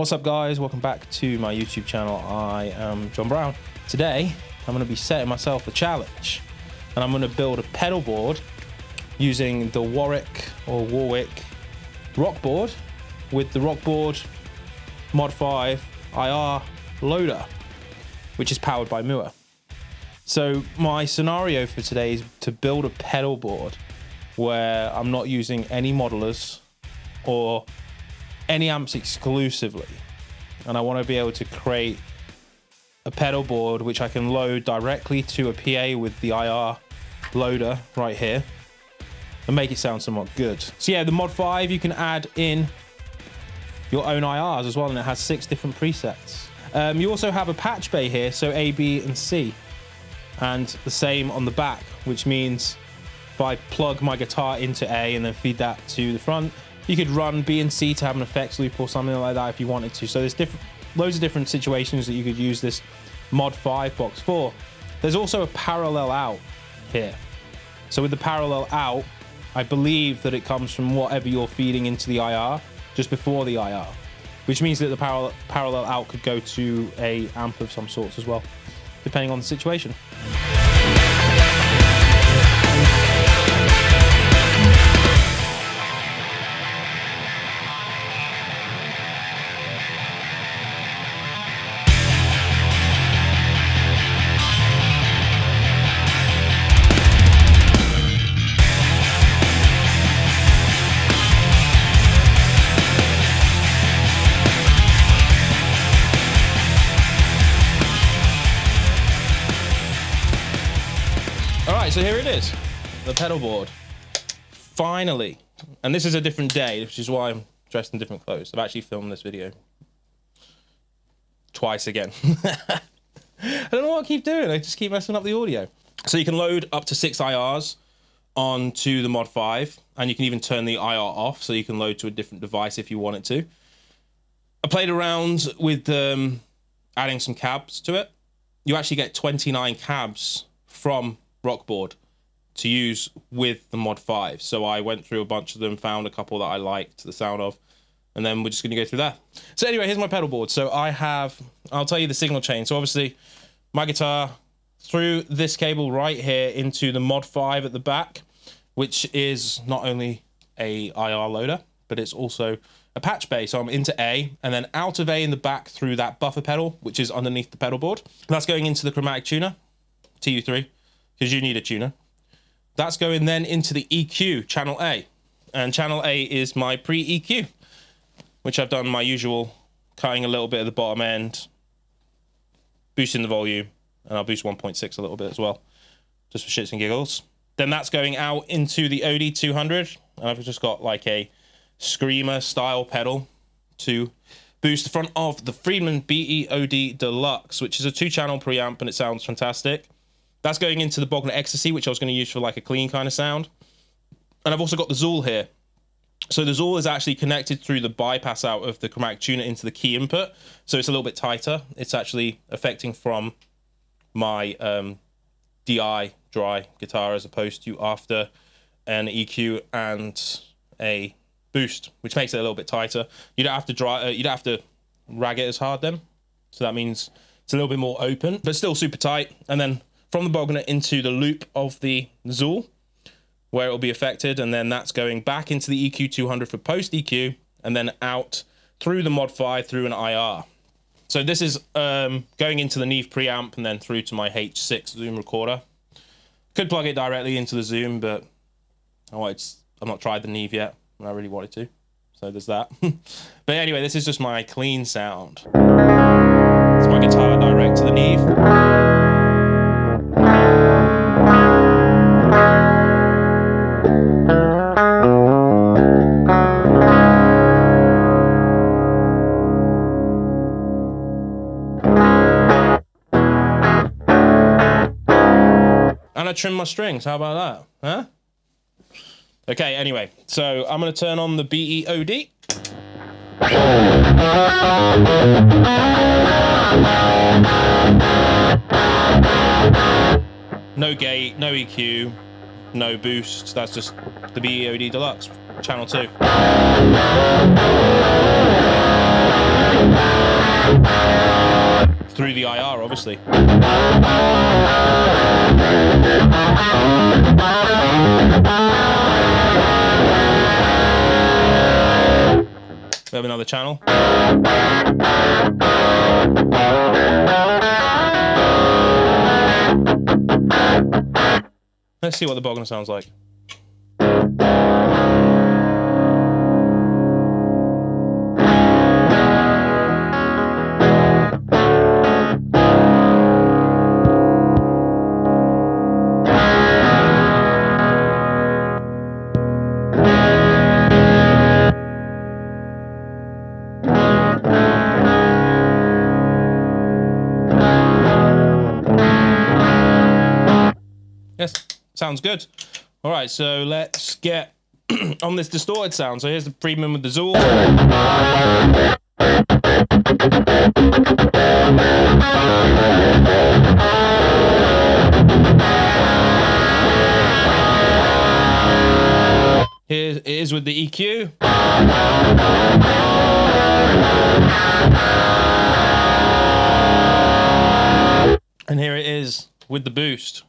What's up guys, welcome back to my YouTube channel. I am John Browne. Today I'm going to be setting myself a challenge and I'm going to build a pedal board using the Warwick ROCKBOARD with the ROCKBOARD Mod 5 IR loader, which is powered by Muir. So my scenario for today is to build a pedal board where I'm not using any modelers or any amps exclusively, and I want to be able to create a pedal board which I can load directly to a PA with the IR loader right here and make it sound somewhat good. So yeah, the Mod 5, you can add in your own IRs as well, and it has 6 different presets. You also have a patch bay here, so A, B and C, and the same on the back, which means if I plug my guitar into A and then feed that to the front, you could run B and C to have an effects loop or something like that if you wanted to. So there's loads of different situations that you could use this Mod 5 box for. There's also a parallel out here. So with the parallel out, I believe that it comes from whatever you're feeding into the IR just before the IR, which means that the parallel out could go to a amp of some sorts as well, depending on the situation. So here it is, the pedal board, finally. And this is a different day, which is why I'm dressed in different clothes. I've actually filmed this video twice again. I don't know what I keep doing, I just keep messing up the audio. So you can load up to 6 IRs onto the Mod 5, and you can even turn the IR off, so you can load to a different device if you wanted to. I played around with adding some cabs to it. You actually get 29 cabs from ROCKBOARD to use with the Mod 5. So I went through a bunch of them, found a couple that I liked the sound of, and then we're just going to go through that. So anyway, here's my pedal board. So I'll tell you the signal chain. So obviously my guitar through this cable right here into the Mod 5 at the back, which is not only a IR loader, but it's also a patch bay. So I'm into A, and then out of A in the back through that buffer pedal, which is underneath the pedal board. That's going into the chromatic tuner, TU3. Because you need a tuner. That's going then into the EQ, channel A. And channel A is my pre-EQ, which I've done my usual, cutting a little bit of the bottom end, boosting the volume, and I'll boost 1.6 a little bit as well, just for shits and giggles. Then that's going out into the OD200, and I've just got like a screamer style pedal to boost the front of the FRIEDMAN BOGNER DELUXE, which is a 2-channel preamp, and it sounds fantastic. That's going into the BOGNER ECSTACY, which I was going to use for like a clean kind of sound. And I've also got the ZUUL here. So the ZUUL is actually connected through the bypass out of the chromatic tuner into the key input. So it's a little bit tighter. It's actually affecting from my DI dry guitar as opposed to after an EQ and a boost, which makes it a little bit tighter. You don't have to you don't have to rag it as hard then. So that means it's a little bit more open, but still super tight. And then from the BOGNER into the loop of the ZUUL, where it will be affected, and then that's going back into the EQ200 for post EQ, and then out through the Mod 5 through an IR. So this is going into the NEVE preamp and then through to my H6 Zoom recorder. Could plug it directly into the Zoom, but I've not tried the NEVE yet, and I really wanted to. So there's that. But anyway, this is just my clean sound. It's my guitar direct to the NEVE. And I trim my strings, how about that? Huh? Okay, anyway, so I'm going to turn on the BOD. No gate, no EQ, no boost. That's just the BOD Deluxe, channel 2. Through the IR, obviously. We have another channel. Let's see what the Bogner sounds like. Yes, sounds good. All right, so let's get on this distorted sound. So here's the Friedman with the ZUUL. Here it is with the EQ. And here it is with the boost.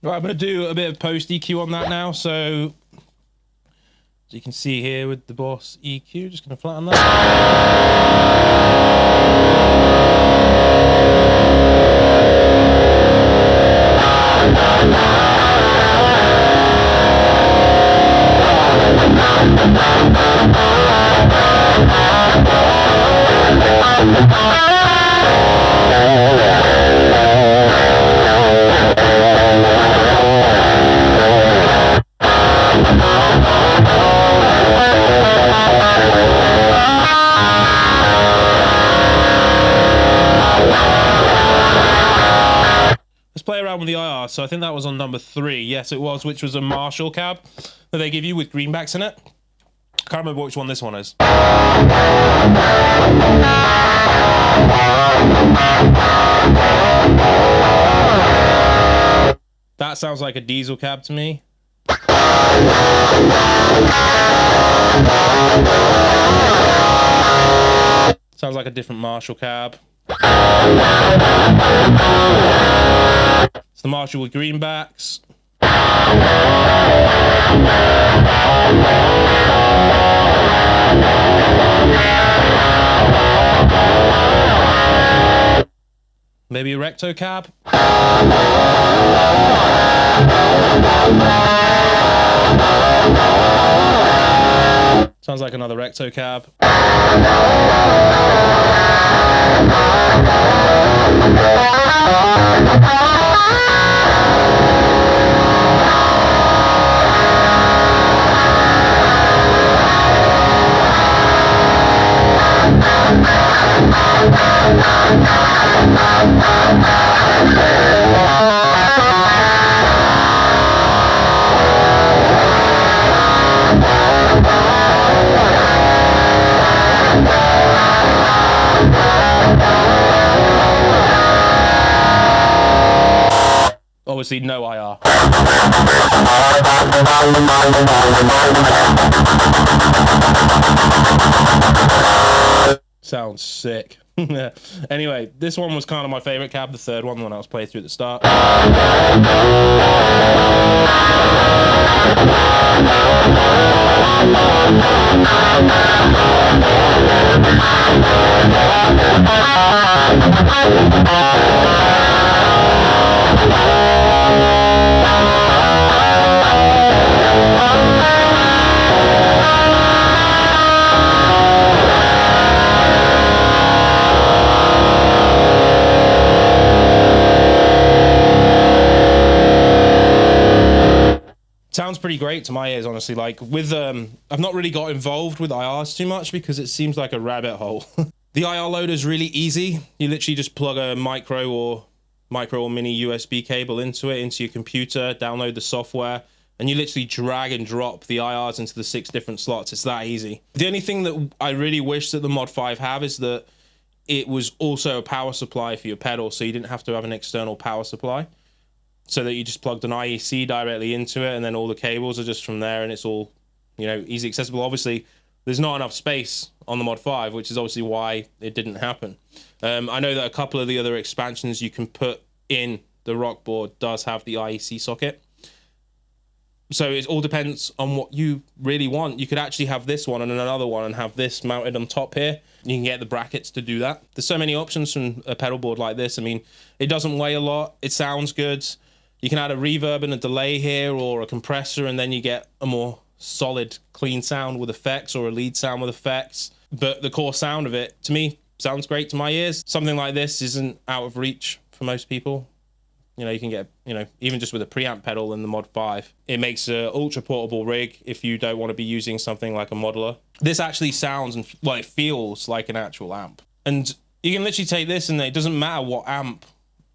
Right, I'm going to do a bit of post EQ on that now. So as you can see here with the Boss EQ, just going to flatten Let's play around with the IR. So I think that was on number 3. Yes, it was, which was a Marshall cab that they give you with greenbacks in it. I can't remember which one this one is. That sounds like a diesel cab to me. Sounds like a different Marshall cab. It's the Marshall with greenbacks. Maybe a recto cab. Sounds like another recto cab. obviously no IR. Sounds sick. Anyway, this one was kind of my favorite cab, the third one, the one I was playing through at the start. Sounds pretty great to my ears, honestly. Like with I've not really got involved with IRs too much because it seems like a rabbit hole. The IR loader is really easy. You literally just plug a micro or mini USB cable into it, into your computer, download the software, and you literally drag and drop the IRs into the 6 different slots. It's that easy. The only thing that I really wish that the Mod 5 have is that it was also a power supply for your pedal, so you didn't have to have an external power supply. So that you just plugged an IEC directly into it, and then all the cables are just from there, and it's all, you know, easy accessible. Obviously, there's not enough space on the Mod 5, which is obviously why it didn't happen. I know that a couple of the other expansions you can put in the ROCKBOARD does have the IEC socket. So it all depends on what you really want. You could actually have this one and another one and have this mounted on top here. You can get the brackets to do that. There's so many options from a pedal board like this. I mean, it doesn't weigh a lot. It sounds good. You can add a reverb and a delay here or a compressor, and then you get a more solid, clean sound with effects, or a lead sound with effects. But the core sound of it, to me, sounds great to my ears. Something like this isn't out of reach for most people. You know, you can get, you know, even just with a preamp pedal in the Mod 5, it makes an ultra portable rig if you don't want to be using something like a modeler. This actually sounds, and well, it feels like an actual amp. And you can literally take this, and it doesn't matter what amp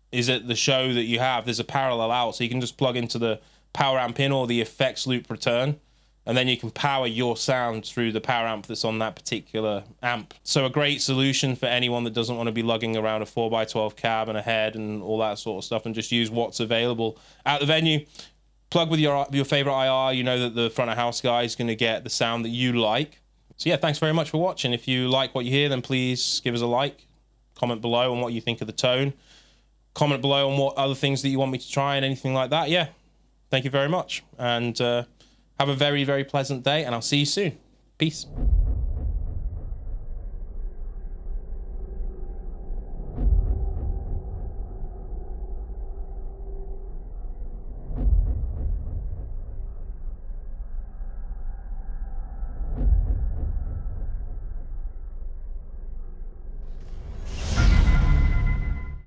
is at the show that you have. There's a parallel out, so you can just plug into the power amp in or the effects loop return, and then you can power your sound through the power amp that's on that particular amp. So a great solution for anyone that doesn't want to be lugging around a 4x12 cab and a head and all that sort of stuff, and just use what's available at the venue. Plug with your favorite IR. You know that the front of house guy is going to get the sound that you like. So yeah, thanks very much for watching. If you like what you hear, then please give us a like, comment below on what you think of the tone. Comment below on what other things that you want me to try and anything like that. Yeah, thank you very much. And have a very, very pleasant day, and I'll see you soon. Peace.